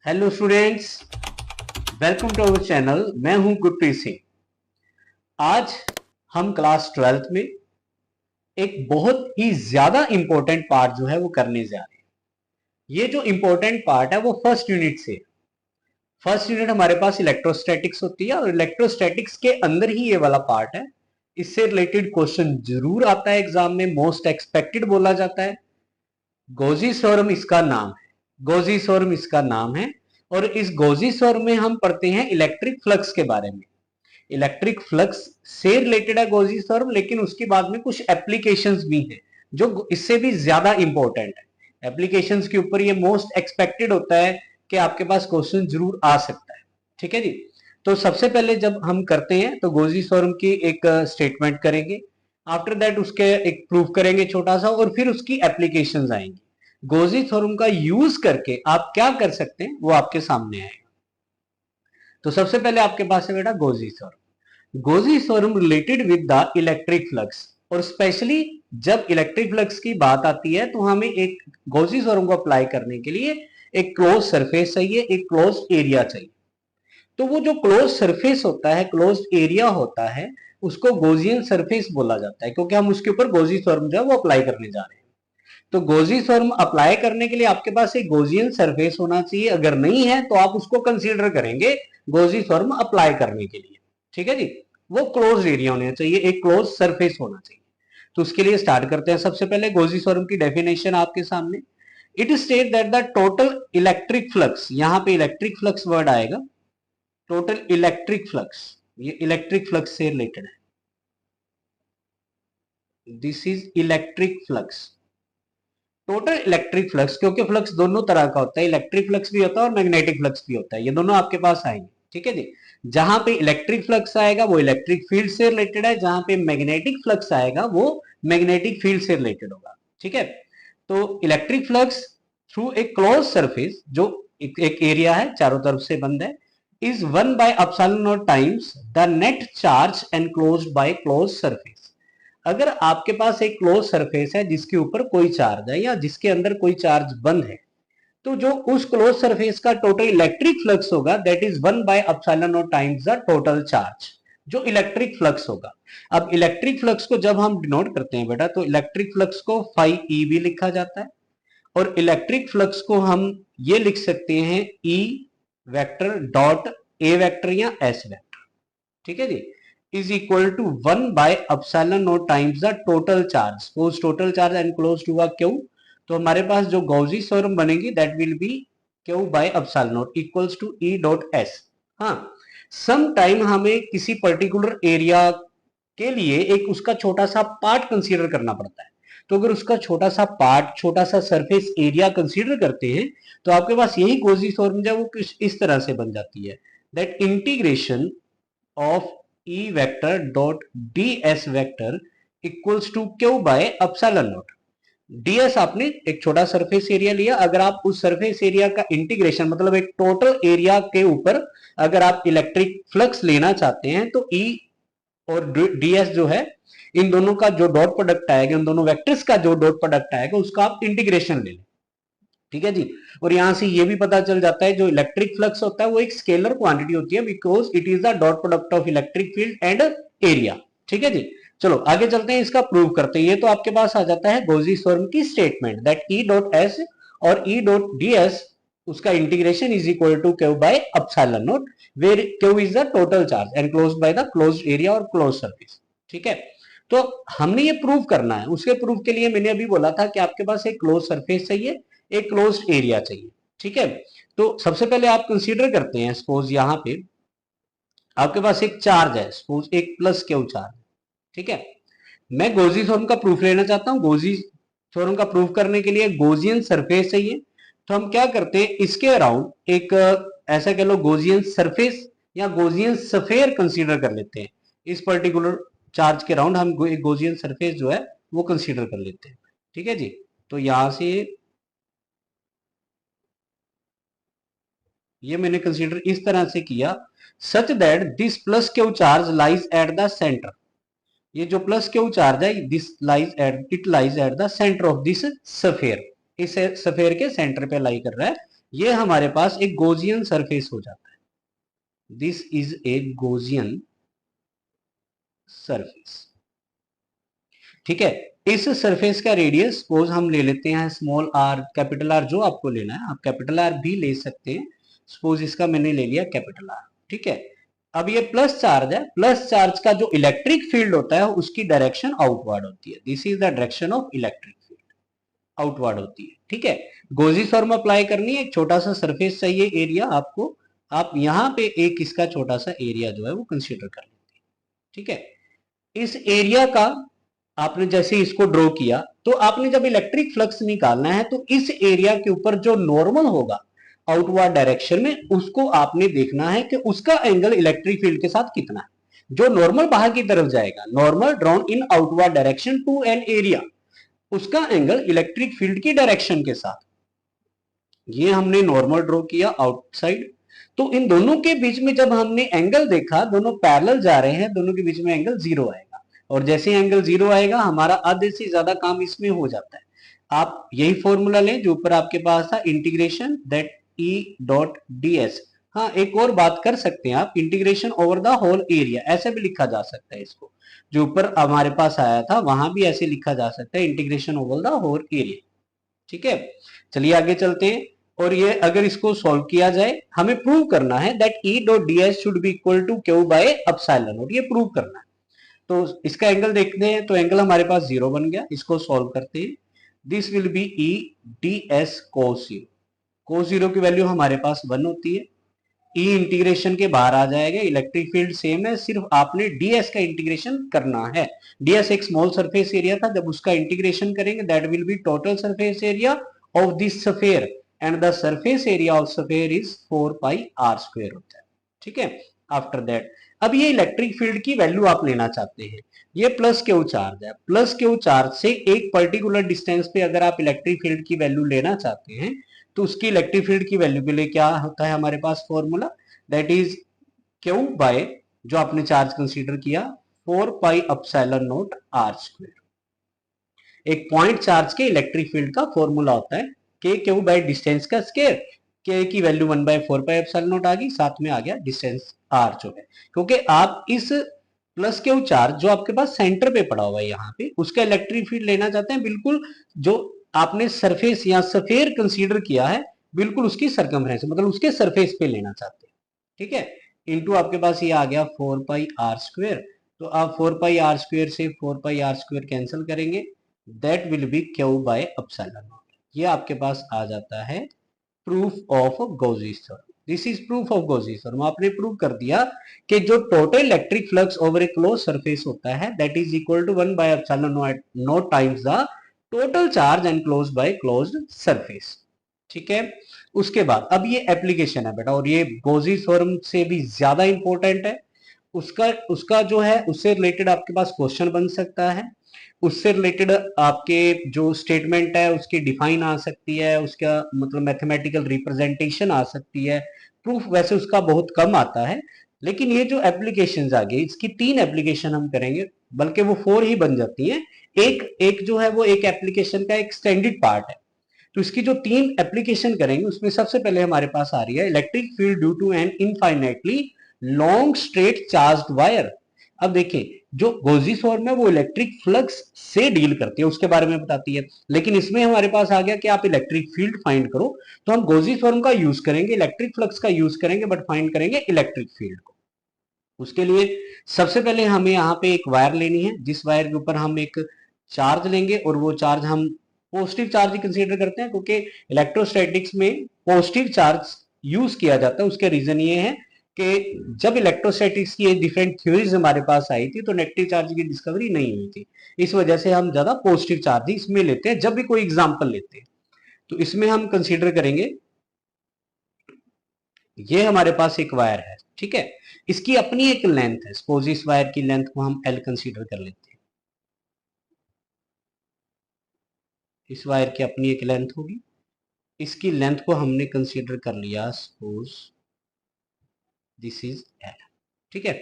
Hello students, welcome to our channel. मैं हूं गुरप्रीत सिंह। आज हम क्लास 12th में एक बहुत ही ज्यादा इंपॉर्टेंट पार्ट जो है वो करने जा रहे हैं। ये जो इंपॉर्टेंट पार्ट है वो फर्स्ट यूनिट से। फर्स्ट यूनिट हमारे पास इलेक्ट्रोस्टैटिक्स होती है और इलेक्ट्रोस्टैटिक्स के अंदर ही ये वाला पार्ट है। इससे रिलेटेड क्वेश्चन जरूर आता है एग्जाम में, मोस्ट एक्सपेक्टेड बोला जाता है। गोजी थ्योरम इसका नाम है। गोजी थ्योरम इसका नाम है और इस गोजी थ्योरम में हम पढ़ते हैं इलेक्ट्रिक फ्लक्स के बारे में। इलेक्ट्रिक फ्लक्स से रिलेटेड है गोजी थ्योरम, लेकिन उसके बाद में कुछ एप्लीकेशंस भी हैं जो इससे भी ज्यादा इंपॉर्टेंट है। एप्लीकेशंस के ऊपर ये मोस्ट एक्सपेक्टेड होता है कि आपके पास क्वेश्चन जरूर आ सकता है। ठीक है जी। तो सबसे पहले जब हम करते हैं तो गोजी थ्योरम की एक स्टेटमेंट करेंगे। आफ्टर दैट उसके एक प्रूफ करेंगे छोटा सा और फिर उसकी एप्लीकेशंस आएंगी। गोजी थ्योरम का यूज करके आप क्या कर सकते हैं वो आपके सामने आएगा। तो सबसे पहले आपके पास है बेटा goji theorem. Goji theorem related with the electric flux, और स्पेशली जब इलेक्ट्रिक फ्लक्स की बात आती है तो हमें एक गोजी थ्योरम को अप्लाई करने के लिए एक क्लोज सरफेस चाहिए, एक क्लोज एरिया चाहिए। तो वो जो क्लोज सरफेस होता है, क्लोज एरिया होता है, उसको गोजियन सरफेस बोला जाता है, क्योंकि हम उसके ऊपर गोजी थ्योरम जो है वो अप्लाई करने जा रहे हैं। तो गोजी थ्योरम अप्लाई करने के लिए आपके पास एक गोजियन सरफेस होना चाहिए। अगर नहीं है तो आप उसको कंसीडर करेंगे गोजी थ्योरम अप्लाई करने के लिए। ठीक है जी। वो क्लोज एरिया होना चाहिए, एक क्लोज सरफेस होना चाहिए। तो उसके लिए स्टार्ट करते हैं। सबसे पहले गोजी थ्योरम की डेफिनेशन आपके सामने। It state that the total electric flux, यहां पे इलेक्ट्रिक फ्लक्स वर्ड आएगा। टोटल इलेक्ट्रिक फ्लक्स, ये इलेक्ट्रिक फ्लक्स से रिलेटेड है। This is electric flux. Total electric flux, क्योंकि फ्लक्स दोनों तरह का होता है, इलेक्ट्रिक फ्लक्स भी होता है और मैग्नेटिक फ्लक्स भी होता है, ये दोनों आपके पास आएंगे। ठीक है जी। जहां पे इलेक्ट्रिक फ्लक्स आएगा वो इलेक्ट्रिक फील्ड से रिलेटेड है, जहां पे मैग्नेटिक फ्लक्स आएगा वो मैग्नेटिक फील्ड से रिलेटेड होगा। ठीक है। तो electric flux through a close surface, जो एक एरिया है चारों तरफ से बंद है, is 1/ε0 times the net charge enclosed by close surface. अगर आपके पास एक क्लोज सरफेस है जिसके ऊपर कोई चार्ज है या जिसके अंदर कोई चार्ज बंद है, तो जो उस क्लोज सरफेस का टोटल इलेक्ट्रिक फ्लक्स होगा that is 1/ε0 times the total charge, जो इलेक्ट्रिक फ्लक्स होगा। अब इलेक्ट्रिक फ्लक्स को जब हम डिनोट करते हैं बेटा, तो इलेक्ट्रिक फ्लक्स को फाई ई भी लिखा जाता है और इलेक्ट्रिक फ्लक्स को हम ये लिख सकते हैं E vector dot A vector या एस वेक्टर। ठीक है जी। Is equal to 1/ε0 times the total charge. Suppose total charge enclosed हुआ क्यू, तो हमारे पास जो गॉसी थ्योरम बनेगी that will be Q/ε0 equals to E dot S. हाँ, सम टाइम हमें किसी पर्टिकुलर एरिया के लिए एक उसका छोटा सा पार्ट कंसीडर करना पड़ता है। तो अगर उसका छोटा सा पार्ट, छोटा सा सरफेस एरिया कंसीडर करते हैं तो आपके पास यही गॉसी थ्योरम जो है वो कुछ इस तरह से बन जाती है, that integration of E vector dot ds vector equals to Q/ε0। ds आपने एक छोटा सरफेस एरिया लिया, अगर आप उस सरफेस एरिया का इंटीग्रेशन मतलब एक टोटल एरिया के ऊपर अगर आप इलेक्ट्रिक फ्लक्स लेना चाहते हैं तो E और ds जो है, इन दोनों का जो डॉट प्रोडक्ट आएगा, इन दोनों वेक्टर्स का जो डॉट प्रोडक्ट आएगा उसका आप इंटीग्रेशन ले लें। ठीक है जी। और यहां से ये भी पता चल जाता है जो इलेक्ट्रिक फ्लक्स होता है वो एक स्केलर क्वांटिटी होती है, because it is the dot product of electric field and area. ठीक है जी। चलो आगे चलते हैं, इसका प्रूव करते हैं। ये तो आपके पास आ जाता है गॉसी थ्योरम की statement that E dot S और ई डॉट डी एस, उसका integration is equal to Q/ε0 where Q is the total charge enclosed by the closed area और क्लोज सरफेस। ठीक है। तो हमने ये प्रूव करना है। उसके प्रूव के लिए मैंने अभी बोला था कि आपके पास एक क्लोज सरफेस चाहिए, एक क्लोज्ड एरिया चाहिए। ठीक है। तो सबसे पहले आप कंसीडर करते हैं, सपोज यहां पे आपके पास एक चार्ज है, सपोज एक प्लस क्यू चार्ज। ठीक है। मैं गॉसी थ्योरम का प्रूफ लेना चाहता हूं। गॉसी थ्योरम का प्रूफ करने के लिए गॉसियन सरफेस चाहिए। तो हम क्या करते हैं, इसके अराउंड एक ऐसा कह लो गॉसियन सरफेस या गॉसियन स्फीयर कंसीडर कर लेते हैं। इस पर्टिकुलर चार्ज के अराउंड हम एक गॉसियन सरफेस जो है वो कंसीडर कर लेते हैं। ठीक है जी। तो यहां से ये मैंने कंसीडर इस तरह से किया, such that this plus Q charge lies at the centre. ये जो प्लस क्यू चार्ज है this lies at, it lies at the centre of this sphere. इस स्फीयर के सेंटर पे लाई कर रहा है ये हमारे पास एक गॉसियन सरफेस हो जाता है। This is a Gaussian surface. ठीक है, इस सरफेस का रेडियस सपोज हम ले लेते हैं स्मॉल आर, कैपिटल आर जो आपको लेना है, आप कैपिटल आर भी ले सकते हैं। सपोज इसका मैंने ले लिया कैपिटल आर। ठीक है, अब ये प्लस चार्ज है, प्लस चार्ज का जो इलेक्ट्रिक फील्ड होता है उसकी डायरेक्शन आउटवर्ड होती है। This is the direction of electric field, outward होती है। ठीक है, गोजी फॉर्म अप्लाई करनी है, एक छोटा सा सरफेस चाहिए एरिया आपको, आप यहां पे एक इसका छोटा सा एरिया जो है वो कंसीडर कर लेते हैं। ठीक है, इस एरिया का आपने जैसे इसको ड्रॉ किया, तो आपने जब इलेक्ट्रिक फ्लक्स निकालना है तो इस एरिया के ऊपर जो नॉर्मल होगा आउटवर्ड डायरेक्शन में, उसको आपने देखना है कि उसका एंगल इलेक्ट्रिक फील्ड के साथ कितना है। जो नॉर्मल बाहर की तरफ जाएगा, normal drawn in outward direction to an area, उसका एंगल इलेक्ट्रिक फील्ड की डायरेक्शन के साथ। ये हमने नॉर्मल ड्रॉ किया आउटसाइड, तो इन दोनों के बीच में जब हमने एंगल देखा, दोनों पैरेलल जा रहे हैं, दोनों के बीच में एंगल जीरो आएगा, और जैसे एंगल जीरो आएगा हमारा आधे से ज्यादा काम इसमें हो जाता है। आप यही फॉर्मूला लें जो ऊपर आपके पास था, integration that E dot D S. हाँ, एक और बात कर सकते हैं आप, integration over the whole area, ऐसे भी लिखा जा सकता है इसको, जो ऊपर हमारे पास आया था वहां भी ऐसे लिखा जा सकता है, integration over the whole area. ठीक है, चलिए आगे चलते हैं। और ये अगर इसको सॉल्व किया जाए, हमें प्रूव करना है that E dot D S should be equal to Q by epsilon not, ये प्रूव करना है। तो इसका एंगल देखते हैं, तो एंगल हमारे पास जीरो बन गया, इसको सॉल्व करते हैं। This will be E D S cos zero, cos zero की वैल्यू हमारे पास 1 होती है। ई इंटीग्रेशन के बाहर आ जाएगा, इलेक्ट्रिक फील्ड सेम है, सिर्फ आपने डीएस का इंटीग्रेशन करना है। डीएस एक स्मॉल सरफेस एरिया था, जब उसका इंटीग्रेशन करेंगे that will be total surface area of this sphere, and the surface area of sphere is 4 pi R square होता है। ठीक है, आफ्टर दैट अब ये इलेक्ट्रिक फील्ड की वैल्यू आप लेना चाहते हैं। ये प्लस क्यू चार्ज है, प्लस क्यू चार्ज से एक पर्टिकुलर डिस्टेंस पे अगर आप इलेक्ट्रिक फील्ड की वैल्यू लेना चाहते हैं, तो उसकी इलेक्ट्रिक फील्ड की वैल्यू के लिए क्या होता है हमारे पास formula, that is Q by जो आपने चार्ज कंसीडर किया 4 pi epsilon not R square. एक पॉइंट चार्ज के इलेक्ट्रिक फील्ड का फॉर्मूला होता है के क्यू बाय डिस्टेंस का स्क्वायर, के की value 1 by 4 pi epsilon not आ गई, साथ में आ गया डिस्टेंस आर जो है, क्योंकि आप इस प्लस क्यू चार्ज जो आपके पास सेंटर पे पड़ा हुआ है यहाँ पे, उसका इलेक्ट्रिक फील्ड लेना चाहते हैं, बिल्कुल जो आपने सरफेस या स्फीयर कंसीडर किया है, बिल्कुल उसकी सरकमफ्रेंस मतलब उसके सरफेस पे लेना चाहते हैं। ठीक है, इनटू आपके पास ये आ गया 4 पाई आर स्क्वायर, तो आप 4 पाई आर स्क्वायर से 4 पाई आर स्क्वायर कैंसिल करेंगे, that will be Q by epsilon not. ये आपके पास आ जाता है proof of Gauss's theorem. This is proof of Gauss's theorem, आपने प्रूव कर दिया कि जो total electric flux over a close surface होता है that is equal to 1 by epsilon not times the total charge enclosed by closed surface. ठीक है, उसके बाद अब ये एप्लीकेशन है बेटा, और ये गॉसियस थ्योरम से भी ज्यादा इंपॉर्टेंट है। उसका उसका जो है उससे रिलेटेड आपके पास क्वेश्चन बन सकता है, उससे रिलेटेड आपके जो स्टेटमेंट है उसकी डिफाइन आ सकती है, उसका मतलब मैथमेटिकल रिप्रेजेंटेशन आ सकती है। प्रूफ वैसे उसका बहुत कम आता है, लेकिन ये जो एप्लीकेशन आ गई, इसकी 3 एप्लीकेशन हम करेंगे, बल्कि वो 4 ही बन जाती हैं। एक एक जो है वो एक एप्लीकेशन का एक्सटेंडेड पार्ट है। तो इसकी जो 3 एप्लीकेशन करेंगे उसमें सबसे पहले हमारे पास आ रही है electric field due to an infinitely long straight charged wire. अब देखिए, जो गॉसियस फॉर्म है वो इलेक्ट्रिक फ्लक्स से डील करती है, उसके बारे में बताती है, लेकिन इसमें हमारे पास आ गया कि आप इलेक्ट्रिक फील्ड फाइंड करो, तो हम गॉसियस फॉर्म का यूज करेंगे, इलेक्ट्रिक फ्लक्स का यूज करेंगे, बट फाइंड करेंगे इलेक्ट्रिक फील्ड को। उसके लिए सबसे पहले हमें यहाँ पे एक वायर लेनी है, जिस वायर के ऊपर हम एक चार्ज लेंगे, और वो चार्ज हम पॉजिटिव चार्ज ही कंसीडर करते हैं, क्योंकि इलेक्ट्रोस्टैटिक्स में पॉजिटिव चार्ज यूज किया जाता है। उसके रीजन ये है कि जब इलेक्ट्रोस्टैटिक्स की डिफरेंट थ्योरीज हमारे पास आई थी तो नेगेटिव चार्ज की डिस्कवरी नहीं हुई थी, इस वजह से हम ज्यादा पॉजिटिव चार्ज ही इसमें लेते हैं जब भी कोई एग्जाम्पल लेते हैं। तो इसमें हम कंसीडर करेंगे, ये हमारे पास एक वायर है, ठीक है, इसकी अपनी एक लेंथ है, सपोज इस वायर की लेंथ को हम एल कंसीडर कर लेते हैं। इस वायर की अपनी एक लेंथ होगी, इसकी लेंथ को हमने कंसीडर कर लिया, सपोज दिस इज एल। ठीक है,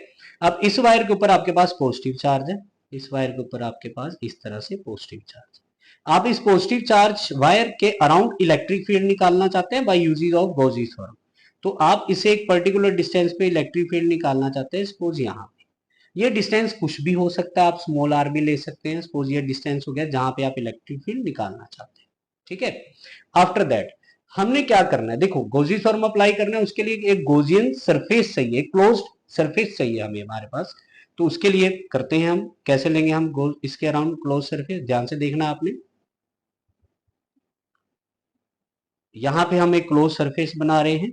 अब इस वायर के ऊपर आपके पास पॉजिटिव चार्ज है, इस वायर के ऊपर आपके पास इस तरह से पॉजिटिव चार्ज। आप इस पॉजिटिव चार्ज वायर के अराउंड इलेक्ट्रिक फील्ड निकालना चाहते हैं बाय यूजिंग ऑफ गॉसी थ्योरम। तो आप इसे एक पर्टिकुलर डिस्टेंस पे इलेक्ट्रिक फील्ड निकालना चाहते हैं, सपोज यहाँ पे। ये डिस्टेंस कुछ भी हो सकता है, आप स्मॉल आर भी ले सकते हैं। सपोज ये डिस्टेंस हो गया जहां पे आप इलेक्ट्रिक फील्ड निकालना चाहते हैं, ठीक है। आफ्टर दैट हमने क्या करना है, देखो गॉसी थ्योरम अप्लाई करना है, उसके लिए एक गॉसियन सरफेस चाहिए, क्लोज्ड सरफेस चाहिए हमें हमारे पास। तो उसके लिए करते हैं हम, कैसे लेंगे हम इसके अराउंड क्लोज सरफेस, ध्यान से देखना आपने। यहां पे हम एक क्लोज सरफेस बना रहे हैं।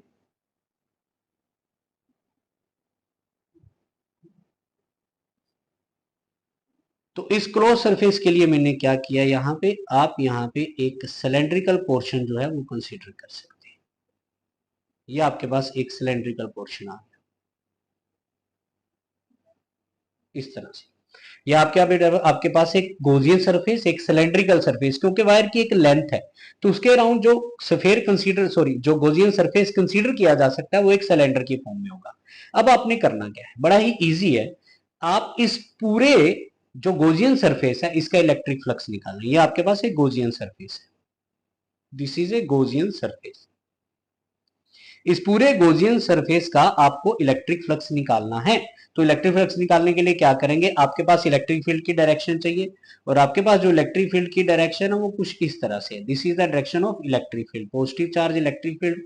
तो इस क्लोज सरफेस के लिए मैंने क्या किया, यहाँ पे आप यहाँ पे एक सिलेंड्रिकल पोर्शन जो है वो कंसीडर कर सकते हैं। ये आपके पास एक सिलेंड्रिकल पोर्शन आ गया इस तरह से। ये आपके पास एक गॉसियन सरफेस, एक सिलेंड्रिकल सरफेस, क्योंकि वायर की एक लेंथ है तो उसके अराउंड जो स्फीयर कंसीडर सॉरी जो गॉसियन सरफेस कंसीडर किया जा सकता है वो एक सिलेंडर की फॉर्म में होगा। अब आपने करना क्या है, बड़ा ही इजी है। आप इस पूरे जो गॉसियन सरफेस है इसका इलेक्ट्रिक फ्लक्स निकालना है। ये आपके पास एक गॉसियन सरफेस है, this is a Gaussian surface. इस पूरे गॉसियन सरफेस का आपको इलेक्ट्रिक फ्लक्स निकालना है। तो इलेक्ट्रिक फ्लक्स निकालने के लिए क्या करेंगे, आपके पास इलेक्ट्रिक फील्ड की डायरेक्शन चाहिए, और आपके पास जो इलेक्ट्रिक फील्ड की डायरेक्शन है वो कुछ इस तरह से है। This is the direction of electric field. Positive charge electric field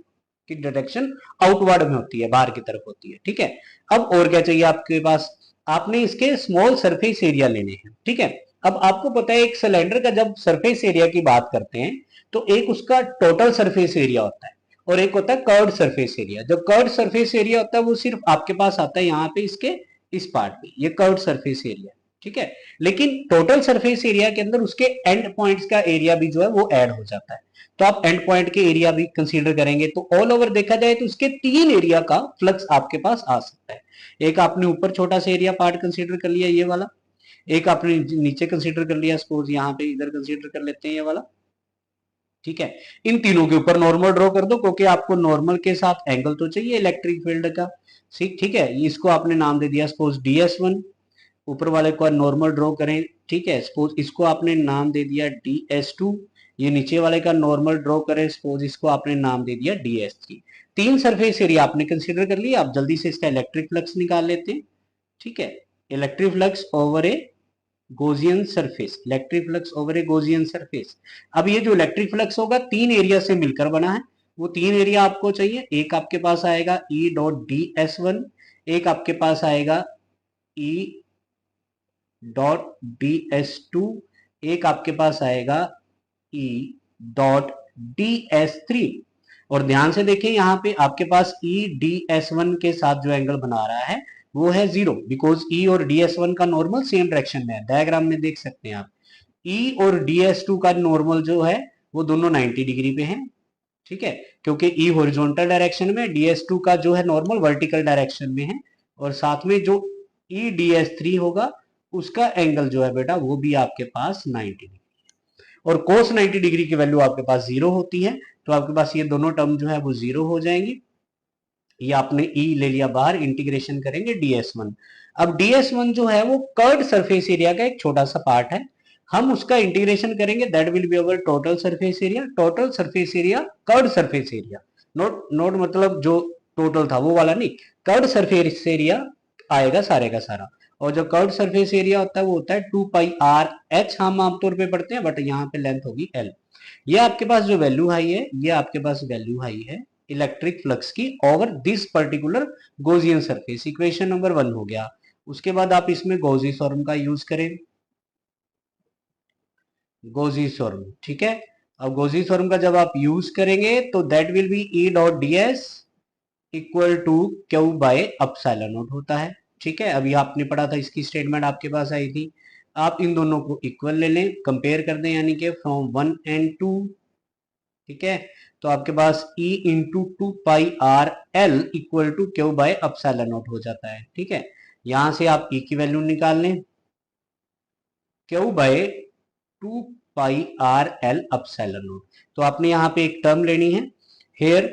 की डायरेक्शन आउटवर्ड में होती है, बाहर की तरफ होती है, ठीक है। अब और क्या चाहिए आपके पास, आपने इसके स्मॉल सरफेस एरिया लेने हैं, ठीक है। अब आपको पता है एक सिलेंडर का जब सरफेस एरिया की बात करते हैं तो एक उसका टोटल सरफेस एरिया होता है और एक होता है कर्व्ड सरफेस एरिया। जो कर्व्ड सरफेस एरिया होता है वो सिर्फ आपके पास आता है यहाँ पे इसके इस पार्ट पे, ये कर्व्ड सरफेस एरिया, ठीक है। लेकिन टोटल सरफेस एरिया के अंदर उसके एंड पॉइंट्स का एरिया भी जो है वो ऐड हो जाता है। तो आप एंड पॉइंट के एरिया भी कंसीडर करेंगे तो ऑल ओवर देखा जाए तो उसके 3 एरिया का फ्लक्स आपके पास आ सकता है। एक आपने ऊपर छोटा सा एरिया पार्ट कंसीडर कर लिया ये वाला, एक आपने नीचे कंसीडर कर लिया, सपोज यहाँ पे इधर कंसीडर कर लेते हैं ये वाला, ठीक है। इन तीनों के ऊपर नॉर्मल ड्रॉ कर दो, क्योंकि आपको नॉर्मल के साथ एंगल तो चाहिए इलेक्ट्रिक फील्ड का, ठीक है। इसको आपने नाम दे दिया सपोज ds1, ऊपर वाले को नॉर्मल ड्रॉ करें, ठीक है। सपोज इसको आपने नाम दे दिया ds2, ये नीचे वाले का नॉर्मल ड्रॉ करें, सपोज इसको आपने नाम दे दिया ds3। 3 सरफेस एरिया आपने कंसिडर कर लिया। आप जल्दी से इसका इलेक्ट्रिक फ्लक्स निकाल लेते हैं, ठीक है। Electric flux over a Gaussian surface, electric flux over a Gaussian surface. अब ये जो इलेक्ट्रिक फ्लक्स होगा 3 एरिया से मिलकर बना है, वो 3 एरिया आपको चाहिए। एक आपके पास आएगा E डॉट ds1, एक आपके पास आएगा E डॉट ds2, एक आपके पास आएगा E डॉट ds3। और ध्यान से देखिए यहाँ पे आपके पास E ds1 के साथ जो एंगल बना रहा है वो है 0, बिकॉज E और ds1 का नॉर्मल सेम डायरेक्शन में है। डायग्राम में देख सकते हैं आप, E और ds2 का नॉर्मल जो है वो दोनों 90 डिग्री पे हैं, ठीक है। क्योंकि E हॉरिजॉन्टल डायरेक्शन में, ds2 का जो है नॉर्मल वर्टिकल डायरेक्शन में है। और साथ में जो E ds3 होगा उसका एंगल जो है बेटा वो भी आपके पास 90 डिग्री, और cos 90 डिग्री की वैल्यू आपके पास 0 होती है। तो आपके पास ये दोनों टर्म जो है वो 0 हो जाएंगी। ये आपने E ले लिया बाहर, इंटीग्रेशन करेंगे ds1। अब ds1 जो है वो कर्व्ड सरफेस एरिया का एक छोटा सा पार्ट है, हम उसका इंटीग्रेशन करेंगे, that will be our total surface area. Total surface area curved surface area, note note मतलब जो टोटल था वो वाला नहीं, कर्व्ड सरफेस एरिया आएगा सारे का सारा। और जो कर्व्ड सरफेस एरिया होता है वो होता है 2πr/h, हम आमतौर पे पढ़ते हैं, बट यहाँ पे लेंथ होगी l। ये आपके पास जो वैल्यू हाई है, ये आपके पास वैल्यू हाई है इलेक्ट्रिक फ्लक्स की over this particular Gaussian surface. Equation number 1 हो गया। उसके बाद आप इसमें गॉसी थ्योरम का यूज करें, गॉसी थ्योरम, ठीक है। अब गॉसी थ्योरम का जब आप यूज करेंगे तो that will be E dot ds equal to Q by epsilon naught होता है, ठीक है। अभी आपने पढ़ा था, इसकी स्टेटमेंट आपके पास आई थी। आप इन दोनों को इक्वल ले लें, कंपेयर कर दें, यानी कि फ्रॉम 1 and 2, ठीक है। तो आपके पास E into 2πr/l equal to Q by epsilon naught हो जाता है, ठीक है। यहां से आप E की वैल्यू निकाल लें, Q by 2πr/l epsilon not. तो आपने यहाँ पे एक टर्म लेनी है, here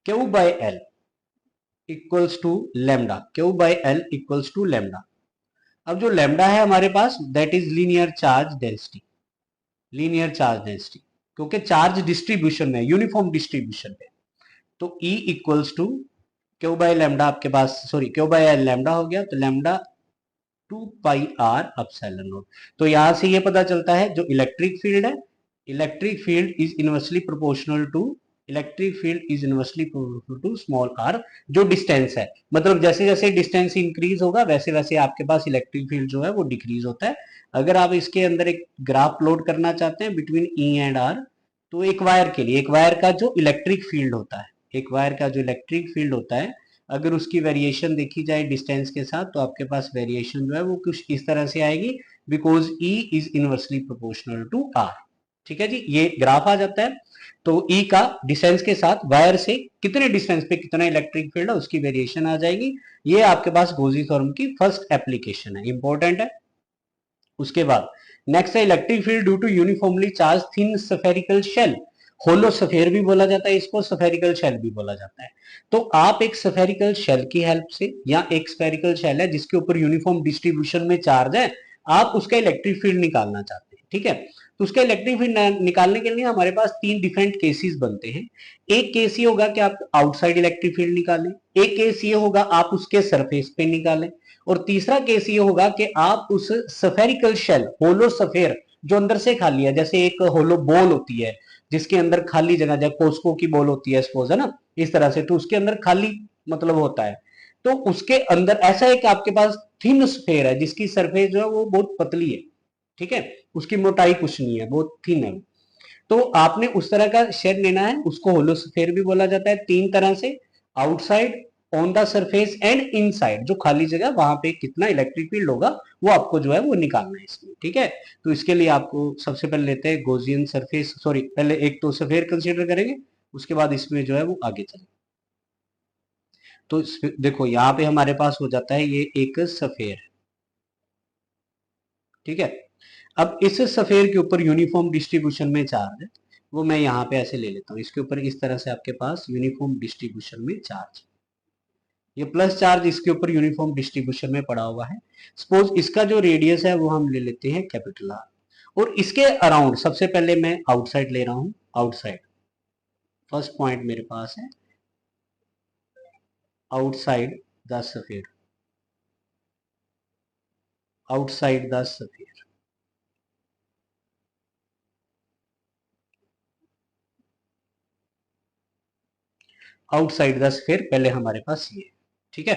Q by L equals to lambda, Q by L equals to lambda. अब जो लेमडा है हमारे पास that is linear charge density, linear charge density, क्योंकि चार्ज डिस्ट्रीब्यूशन में, यूनिफॉर्म डिस्ट्रीब्यूशन में, तो E equals to Q by lambda आपके पास, sorry Q by L lambda हो गया, तो lambda 2 pi R epsilon not. तो यहां से ये पता चलता है जो इलेक्ट्रिक फील्ड है, electric field is inversely proportional to, electric field is inversely proportional to small R, जो डिस्टेंस है, मतलब जैसे जैसे डिस्टेंस इंक्रीज होगा वैसे वैसे आपके पास इलेक्ट्रिक फील्ड जो है वो डिक्रीज होता है। अगर आप इसके अंदर एक ग्राफ प्लॉट करना चाहते हैं बिटवीन ई एंड आर, तो एक वायर के लिए, एक वायर का जो इलेक्ट्रिक फील्ड होता है, एक वायर का जो इलेक्ट्रिक फील्ड होता है, अगर उसकी वेरिएशन देखी जाए डिस्टेंस के साथ, तो आपके पास वेरिएशन जो है वो कुछ इस तरह से आएगी, because E is inversely proportional to R. ठीक है जी, ये ग्राफ आ जाता है। तो ई का डिस्टेंस के साथ वायर से कितने डिस्टेंस पे कितना इलेक्ट्रिक फील्ड है उसकी वेरिएशन आ जाएगी। ये आपके पास गोजी थ्योरम की फर्स्ट एप्लीकेशन है, इंपॉर्टेंट है। उसके बाद नेक्स्ट है electric field due to uniformly charge thin spherical shell, hollow sphere भी बोला जाता है इसको, स्फेरिकल शेल भी बोला जाता है। तो आप एक स्फेरिकल शेल की हेल्प से, या एक स्फेरिकल शेल है जिसके ऊपर यूनिफॉर्म डिस्ट्रीब्यूशन में चार्ज है, आप उसका इलेक्ट्रिक फील्ड निकालना चाहते हैं, ठीक है। तो उसका इलेक्ट्रिक फील्ड निकालने के लिए हमारे पास तीन डिफरेंट केसेस बनते हैं। एक केस ये होगा कि आप आउटसाइड इलेक्ट्रिक फील्ड निकालें, एक केस ये होगा आप उसके सरफेस पे निकालें, और तीसरा केस ये होगा कि आप उस स्फेरिकल शेल, होलो स्फेयर जो अंदर से खाली है, जैसे एक होलो बॉल होती है जिसके अंदर खाली जगह, जैसे कोस्को की बॉल होती है सपोज, है ना, इस तरह से, तो उसके अंदर खाली मतलब होता है, तो उसके अंदर ऐसा है कि आपके पास थिन स्फेयर है जिसकी सरफेस जो है वो बहुत पतली है, ठीक है, उसकी मोटाई कुछ नहीं है, बहुत थिन है। तो आपने उस तरह का शेल लेना है, उसको होलो स्फेयर भी बोला जाता है, तीन तरह से, outside, on the surface and inside, जो खाली जगह वहां पे कितना इलेक्ट्रिक फील्ड होगा वो आपको जो है वो निकालना है इसमें, ठीक है। तो इसके लिए आपको सबसे पहले लेते हैं गोजियन सरफेस, सॉरी पहले एक तो स्फेयर कंसीडर करेंगे, उसके बाद इसमें जो है वो आगे चलेंगे। तो देखो यहाँ पे हमारे पास हो जाता है ये एक स्फेयर, ठीक है। अब इस स्फेयर के ऊपर यूनिफॉर्म डिस्ट्रीब्यूशन में चार्ज है, वो मैं यहाँ पे ऐसे ले लेता हूँ, इसके ऊपर इस तरह से आपके पास यूनिफॉर्म डिस्ट्रीब्यूशन में चार्ज, ये प्लस चार्ज इसके ऊपर यूनिफॉर्म डिस्ट्रीब्यूशन में पड़ा हुआ है। सपोज इसका जो रेडियस है वो हम ले लेते हैं कैपिटल आर, और इसके अराउंड सबसे पहले मैं आउटसाइड ले रहा हूं, आउटसाइड, फर्स्ट पॉइंट मेरे पास है outside the sphere, outside the sphere, outside the sphere पहले हमारे पास ये, ठीक है।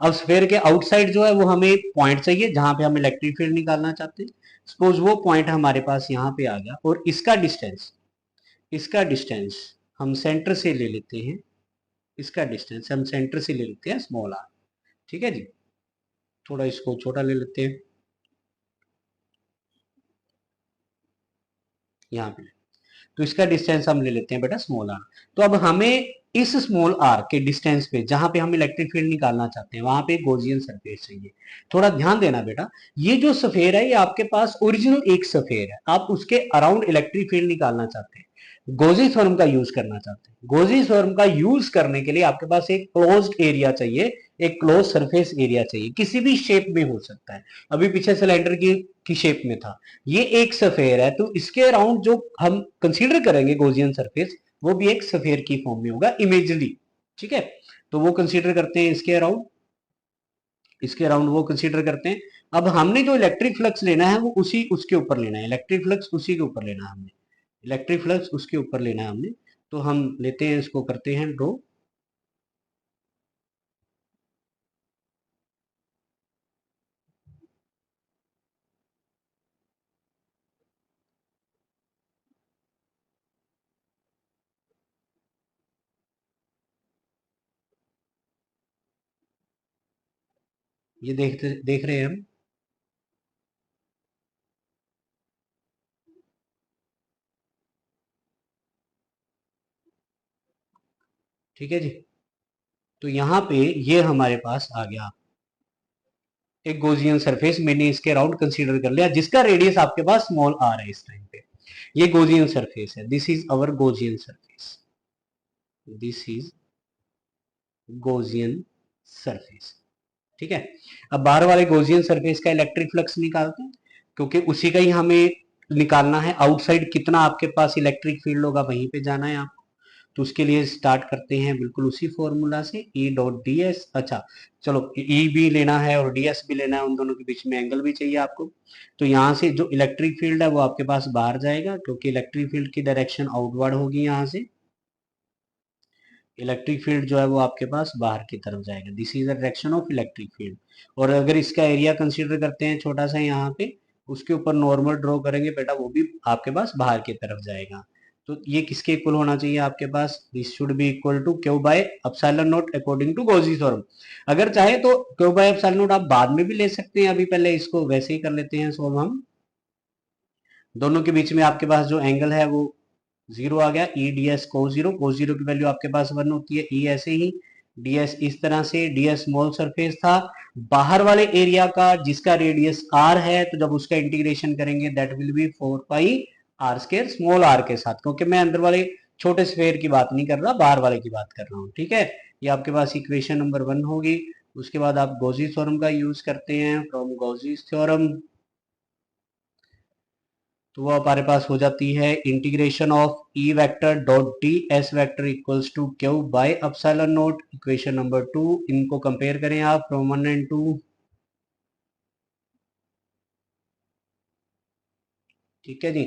अब स्फीयर के आउटसाइड जो है वो हमें पॉइंट चाहिए जहां पे हम इलेक्ट्रिक फील्ड निकालना चाहते हैं। सपोज वो पॉइंट हमारे पास यहाँ पे आ गया, और इसका डिस्टेंस, इसका डिस्टेंस हम सेंटर से ले लेते हैं, इसका डिस्टेंस हम सेंटर से ले लेते हैं स्मॉल आर, ठीक है जी। थोड़ा इसको छोटा ले लेते हैं, यहाँ पे, तो इसका डिस्टेंस हम ले लेते हैं बेटा स्मॉल आर। तो अब हमें इस स्मॉल आर के डिस्टेंस पे जहां पे हम इलेक्ट्रिक फील्ड निकालना चाहते हैं वहां पे गोजियन सरफेस चाहिए। थोड़ा ध्यान देना बेटा, ये जो सफेयर है ये आपके पास ओरिजिनल एक सफेयर है, आप उसके अराउंड इलेक्ट्रिक फील्ड निकालना चाहते हैं, गोजी थ्योरम का यूज करना चाहते हैं। गोजी थ्योरम का यूज करने के लिए आपके पास एक क्लोज्ड एरिया चाहिए, एक क्लोज सरफेस एरिया चाहिए, किसी भी शेप में हो सकता है। अभी पीछे सिलेंडर की शेप में था, ये एक सफेयर है, तो इसके अराउंड जो हम कंसीडर करेंगे गोजियन सरफेस, वो भी एक सफेयर की फॉर्म में होगा इमेजली, ठीक है। तो वो कंसीडर करते हैं इसके अराउंड, इसके अराउंड वो कंसीडर करते हैं। अब हमने जो इलेक्ट्रिक फ्लक्स लेना है वो उसी उसके ऊपर लेना है, इलेक्ट्रिक फ्लक्स उसी के ऊपर लेना है हमने, इलेक्ट्रिक फ्लक्स उसके ऊपर लेना है हमने। तो हम लेते हैं, इसको करते हैं ड्रॉ। ये देख रहे हैं हम, ठीक है जी। तो यहाँ पे ये हमारे पास आ गया एक गोजियन सरफेस, मैंने इसके अराउंड कंसीडर कर लिया जिसका रेडियस आपके पास स्मॉल आर है इस टाइम पे। ये गोजियन सरफेस है, this is our Gaussian surface, this is Gaussian surface, ठीक है। अब बाहर वाले गोजियन सरफेस का इलेक्ट्रिक फ्लक्स निकालते हैं, क्योंकि उसी का ही हमें निकालना है, आउटसाइड कितना आपके पास इलेक्ट्रिक फील्ड होगा वहीं पे जाना है आपको। तो उसके लिए स्टार्ट करते हैं बिल्कुल उसी फॉर्मूला से, ई डॉट डी एस। अच्छा चलो, ई भी लेना है और डी एस भी लेना है, उन दोनों के बीच में एंगल भी चाहिए आपको। तो यहाँ से जो इलेक्ट्रिक फील्ड है वो आपके पास बाहर जाएगा, क्योंकि इलेक्ट्रिक फील्ड की डायरेक्शन आउटवर्ड होगी। यहाँ से इलेक्ट्रिक फील्ड जो है वो आपके पास बाहर की तरफ जाएगा। This is the direction of electric field. और अगर इसका एरिया कंसीडर करते हैं छोटा सा यहाँ पे, उसके ऊपर नॉर्मल ड्रॉ करेंगे बेटा, वो भी आपके पास बाहर की तरफ जाएगा। तो ये किसके इक्वल होना चाहिए आपके पास? This should be equal to Q by epsilon not according to Gauss theorem. अगर चाहे तो क्यू बाय एप्सिलॉन नॉट आप बाद में भी ले सकते हैं, अभी पहले इसको वैसे ही कर लेते हैं सॉल्व हम। दोनों के बीच में आपके पास जो एंगल है वो जीरो आ गया, ई डी एस को जीरो, को जीरो की वैल्यू आपके पास 1 होती है, ई ऐसे ही, डी एस इस तरह से, डी एस स्मॉल सरफेस था बाहर वाले एरिया का जिसका रेडियस आर है, तो जब उसका इंटीग्रेशन करेंगे that will be 4 pi R square small R के साथ, क्योंकि मैं अंदर वाले छोटे स्फेयर की बात नहीं कर रहा, बाहर वाले की बात कर रहा हूँ। ठीक है, ये आपके पास इक्वेशन नंबर 1 होगी। उसके बाद आप गॉसी थ्योरम का यूज करते हैं, फ्रॉम गॉसी थ्योरम तो वो हमारे पास हो जाती है integration of E vector dot D S vector equals to Q by epsilon naught. Equation number 2, इनको कंपेयर करें आप फ्रॉम 1 एंड 2। ठीक है जी,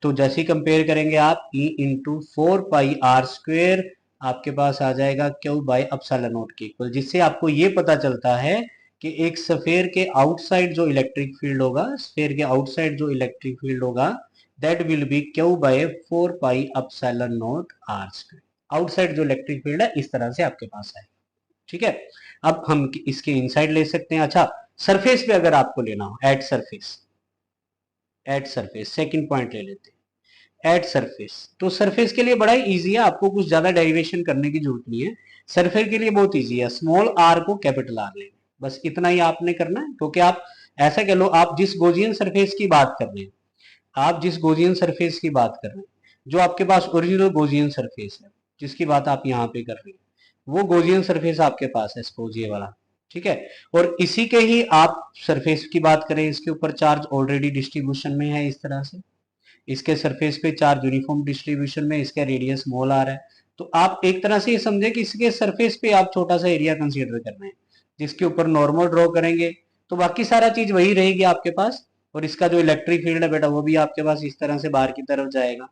तो जैसे ही कंपेयर करेंगे आप, E into 4 pi R square आपके पास आ जाएगा क्यू बाय एप्सिलॉन नॉट के इक्वल, जिससे आपको ये पता चलता है कि एक स्फेयर के आउटसाइड जो इलेक्ट्रिक फील्ड होगा, स्फेयर के आउटसाइड जो इलेक्ट्रिक फील्ड होगा that will be Q by 4 pi epsilon not R square. Outside जो इलेक्ट्रिक फील्ड है इस तरह से आपके पास है। ठीक है, अब हम इसके इनसाइड ले सकते हैं। अच्छा, सरफेस पे अगर आपको लेना हो, at surface, at surface second point ले लेते हैं, एट सरफेस। तो सरफेस के लिए बड़ा ही इजी है, आपको कुछ ज्यादा डेरिवेशन करने की जरूरत नहीं है। सरफेस के लिए बहुत इजी है, स्मॉल आर को कैपिटल आर लेना, बस इतना ही आपने करना है। क्योंकि आप ऐसा कह लो, आप जिस गोजियन सरफेस की बात कर रहे हैं, आप जिस गोजियन सरफेस की बात कर रहे हैं, जो आपके पास ओरिजिनल गोजियन सरफेस है जिसकी बात आप यहाँ पे कर रहे हैं, वो गोजियन सरफेस आपके पास है, सपोज ये वाला। ठीक है, और इसी के ही आप सरफेस की बात करें, इसके ऊपर चार्ज ऑलरेडी डिस्ट्रीब्यूशन में है इस तरह से, इसके सरफेस पे चार्ज यूनिफॉर्म डिस्ट्रीब्यूशन में, इसका रेडियस स्मॉल आ रहा है। तो आप एक तरह से ये समझे कि इसके सरफेस पे आप छोटा सा एरिया कंसीडर कर रहे हैं, जिसके ऊपर नॉर्मल ड्रॉ करेंगे तो बाकी सारा चीज वही रहेगी आपके पास। और इसका जो इलेक्ट्रिक फील्ड है बेटा वो भी आपके पास इस तरह से बाहर की तरफ जाएगा।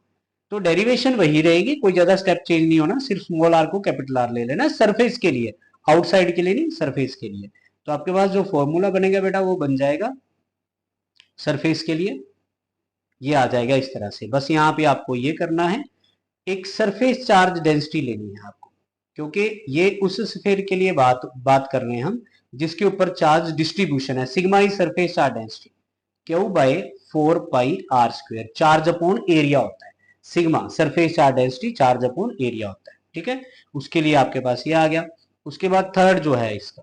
तो डेरिवेशन वही रहेगी, कोई ज्यादा स्टेप चेंज नहीं होना, सिर्फ स्मॉल आर को कैपिटल आर ले लेना सरफेस के लिए, आउटसाइड के लिए नहीं, सरफेस के लिए। तो आपके पास जो फॉर्मूला बनेगा बेटा वो बन जाएगा सरफेस के लिए, ये आ जाएगा इस तरह से। बस यहाँ पे आपको ये करना है, एक सरफेस चार्ज डेंसिटी लेनी है आपको, क्योंकि ये उस स्फीयर के लिए बात बात कर रहे हैं हम जिसके ऊपर चार्ज डिस्ट्रीब्यूशन है। Sigma is surface charge density, Q by 4 pi R square, charge upon area होता है। Sigma surface charge density, charge upon area होता है। ठीक है, उसके लिए आपके पास ये आ गया। उसके बाद थर्ड जो है इसका,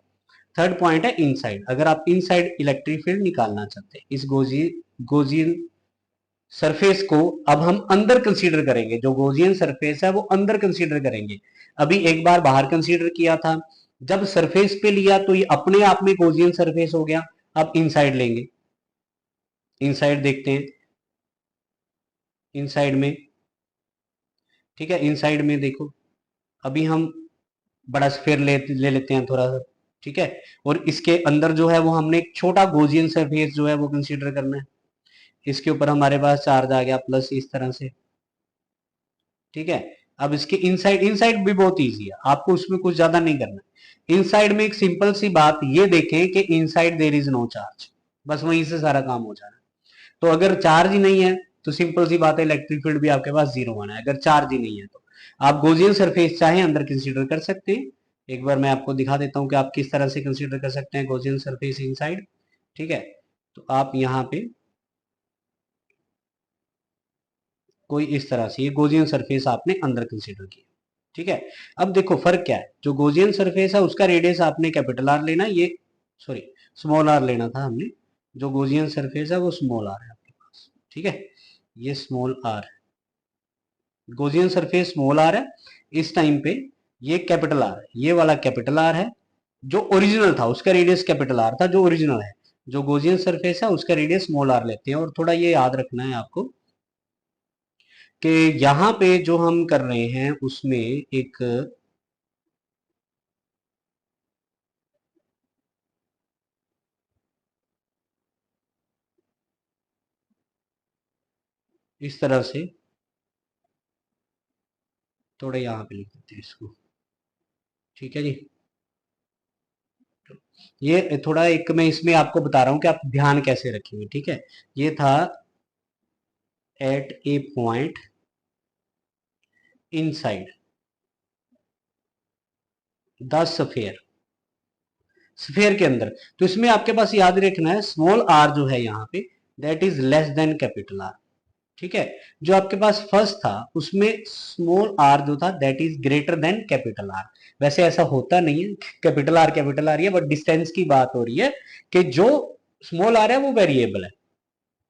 थर्ड पॉइंट है इनसाइड। अगर आप इनसाइड इलेक्ट्रिक फील्ड निकालना चाहते हैं इस गोजियन सरफेस को, अब हम अंदर कंसीडर करेंगे, जो गोजियन सरफेस है वो अंदर कंसीडर करेंगे। अभी एक बार बाहर कंसीडर किया था, जब सरफेस पे लिया तो ये अपने आप में गोजियन सरफेस हो गया। अब इनसाइड लेंगे, इनसाइड देखते हैं, इनसाइड में। ठीक है, इनसाइड में देखो, अभी हम बड़ा स्फीयर ले लेते हैं थोड़ा सा। ठीक है, और इसके अंदर जो है वो हमने एक छोटा गोजियन सरफेस जो है वो कंसीडर करना है। इसके ऊपर हमारे पास चार्ज आ गया प्लस इस तरह से। ठीक है, अब इसके इनसाइड, इनसाइड भी बहुत इजी है, आपको उसमें कुछ ज्यादा नहीं करना है। इनसाइड में एक सिंपल सी बात ये देखें कि inside there is no charge, बस वहीं से सारा काम हो जाना है। तो अगर चार्ज ही नहीं है तो सिंपल सी बात है, इलेक्ट्रिक फील्ड भी आपके पास जीरो आना है। अगर चार्ज ही नहीं है तो आप गोजियन सरफेस चाहे अंदर कंसीडर कर सकते हैं। एक बार मैं आपको दिखा देता हूं कि आप किस तरह से कंसीडर कर सकते हैं गोजियन सरफेस इनसाइड। ठीक है, तो आप यहाँ पे कोई इस तरह से ये गोजियन सरफेस आपने अंदर कंसीडर किया। ठीक है, अब देखो फर्क क्या है, जो गोजियन सरफेस है उसका रेडियस आपने कैपिटल आर लेना, ये सॉरी स्मॉल आर लेना था हमने। जो गोजियन सरफेस है वो स्मॉल आर है आपके पास। ठीक है, ये small R, Gaussian surface small R है इस टाइम पे, ये कैपिटल आर है, ये वाला कैपिटल आर है। जो ओरिजिनल था उसका रेडियस कैपिटल आर था, जो ओरिजिनल है। जो गोजियन सरफेस है उसका रेडियस स्मॉल आर लेते हैं। और थोड़ा ये याद रखना है आपको कि यहाँ पे जो हम कर रहे हैं उसमें एक इस तरह से थोड़ा यहाँ पे लिख देते हैं इसको, ठीक है जी। ये थोड़ा एक मैं इसमें आपको बता रहा हूँ कि आप ध्यान कैसे रखेंगे, ठीक है। ये था at a point inside the sphere, sphere के अंदर। तो इसमें आपके पास याद रखना है स्मॉल आर जो है यहाँ पे that is less than capital are, ठीक है। जो आपके पास फर्स्ट था उसमें स्मॉल आर जो था that is greater than capital are. वैसे ऐसा होता नहीं है, कैपिटल आर ही है, बट डिस्टेंस की बात हो रही है कि जो स्मॉल आर है वो वेरिएबल है।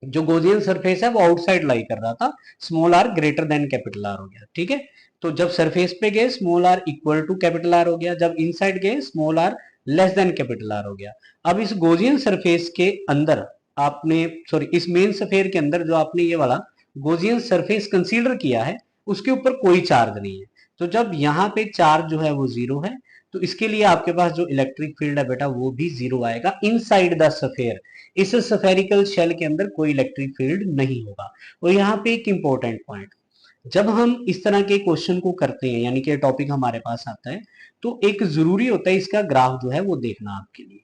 जो गोजियन सरफेस है वो आउटसाइड लाई कर रहा था, small R greater than capital R हो गया, ठीक है। तो जब सरफेस पे गए small R equal to capital R हो गया, जब इनसाइड गए small R less than capital R हो गया। अब इस गोजियन सरफेस के अंदर आपने, सॉरी, इस मेन स्फीयर के अंदर जो आपने ये वाला गोजियन सरफेस कंसीडर किया है उसके ऊपर कोई चार्ज नहीं है। तो जब यहाँ पे चार्ज जो है वो जीरो है, तो इसके लिए आपके पास जो इलेक्ट्रिक फील्ड है बेटा वो भी जीरो आएगा इनसाइड द स्फीयर। इस स्फेरिकल शेल के अंदर कोई इलेक्ट्रिक फील्ड नहीं होगा। और यहाँ पे एक इंपॉर्टेंट पॉइंट, जब हम इस तरह के क्वेश्चन को करते हैं यानी कि टॉपिक हमारे पास आता है, तो एक जरूरी होता है इसका ग्राफ जो है वो देखना आपके लिए।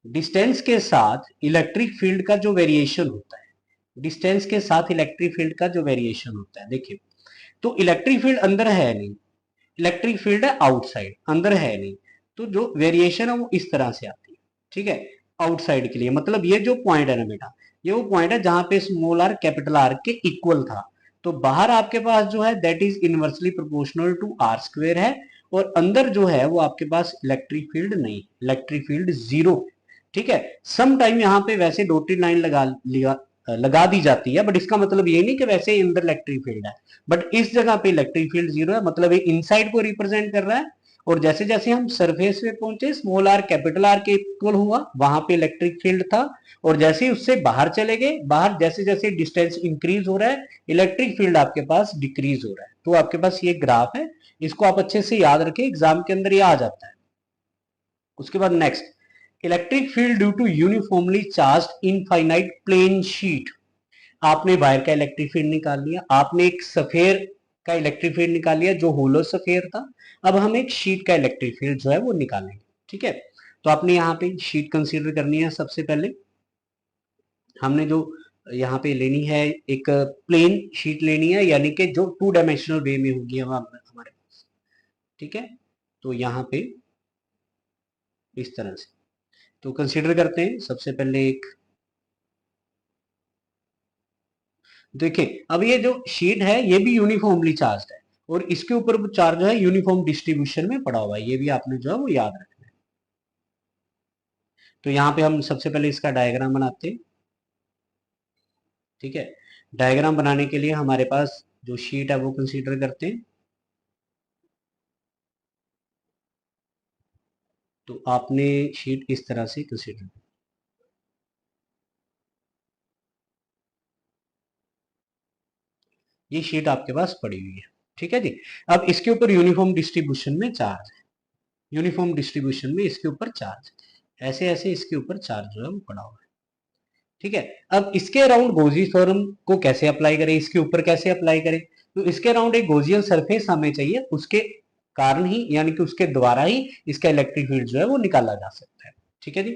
डिस्टेंस के साथ इलेक्ट्रिक फील्ड का जो वेरिएशन होता है, डिस्टेंस के साथ इलेक्ट्रिक फील्ड का जो वेरिएशन होता है, देखिए, तो इलेक्ट्रिक फील्ड अंदर है नहीं, इलेक्ट्रिक फील्ड है आउटसाइड, अंदर है नहीं। तो जो वेरिएशन है वो इस तरह से आती है, ठीक है। आउटसाइड के लिए मतलब ये जो पॉइंट है ना बेटा, ये वो पॉइंट है जहां पे स्मॉल आर कैपिटल आर के इक्वल था। तो बाहर आपके पास जो है that is inversely proportional to R square है, और अंदर जो है वो आपके पास इलेक्ट्रिक फील्ड नहीं, इलेक्ट्रिक फील्ड जीरो, ठीक है। सम टाइम यहाँ पे वैसे डॉटेड लाइन लगा दी जाती है, बट इसका मतलब ये नहीं कि वैसे ही अंदर इलेक्ट्रिक फील्ड है। बट इस जगह पे इलेक्ट्रिक फील्ड जीरो है, मतलब ये इनसाइड को रिप्रेजेंट कर रहा है। और जैसे जैसे हम सरफेस पे पहुंचे स्मॉल आर कैपिटल आर के इक्वल हुआ, वहां पे इलेक्ट्रिक फील्ड था। और जैसे ही उससे बाहर चले गए, बाहर जैसे जैसे डिस्टेंस इंक्रीज हो रहा है इलेक्ट्रिक फील्ड आपके पास डिक्रीज हो रहा है। तो आपके पास ये ग्राफ है, इसको आप अच्छे से याद रखें, एग्जाम के अंदर ये आ जाता है। उसके बाद next, electric field due to uniformly charged infinite plane sheet. आपने वायर का इलेक्ट्रिक फील्ड निकाल लिया, आपने एक सफेयर का इलेक्ट्रिक फील्ड निकाल लिया जो होलो सफेयर था। अब हम एक शीट का इलेक्ट्रिक फील्ड जो है वो निकालेंगे, ठीक है। तो आपने यहाँ पे शीट कंसीडर करनी है। सबसे पहले हमने जो यहाँ पे लेनी है एक प्लेन शीट लेनी है, यानी कि जो टू डायमेंशनल वे में होगी हमारे पास, ठीक है। तो यहाँ पे इस तरह से तो कंसीडर करते हैं सबसे पहले एक, देखिए अब ये जो शीट है ये भी यूनिफॉर्मली चार्ज है, और इसके ऊपर चार्ज है यूनिफॉर्म डिस्ट्रीब्यूशन में पड़ा हुआ है, ये भी आपने जो है वो याद रखना है। तो यहाँ पे हम सबसे पहले इसका डायग्राम बनाते हैं, ठीक है। डायग्राम बनाने के लिए हमारे पास जो शीट है वो कंसीडर करते हैं। तो आपने शीट इस तरह से कंसीडर, ये शीट आपके पास पड़ी हुई है, ठीक है जी। अब इसके ऊपर यूनिफॉर्म डिस्ट्रीब्यूशन में चार्ज है, यूनिफॉर्म डिस्ट्रीब्यूशन में इसके ऊपर चार्ज, ऐसे ऐसे इसके ऊपर चार्ज जो है वो पड़ा हुआ है, ठीक है। अब इसके अराउंड गोजी थ्योरम को कैसे अप्लाई करें, इसके ऊपर कैसे अप्लाई करें, तो इसके अराउंड एक गोजियन सरफेस हमें चाहिए, उसके कारण ही यानी कि उसके द्वारा ही इसका इलेक्ट्रिक फील्ड जो है वो निकाला जा सकता है, ठीक है जी।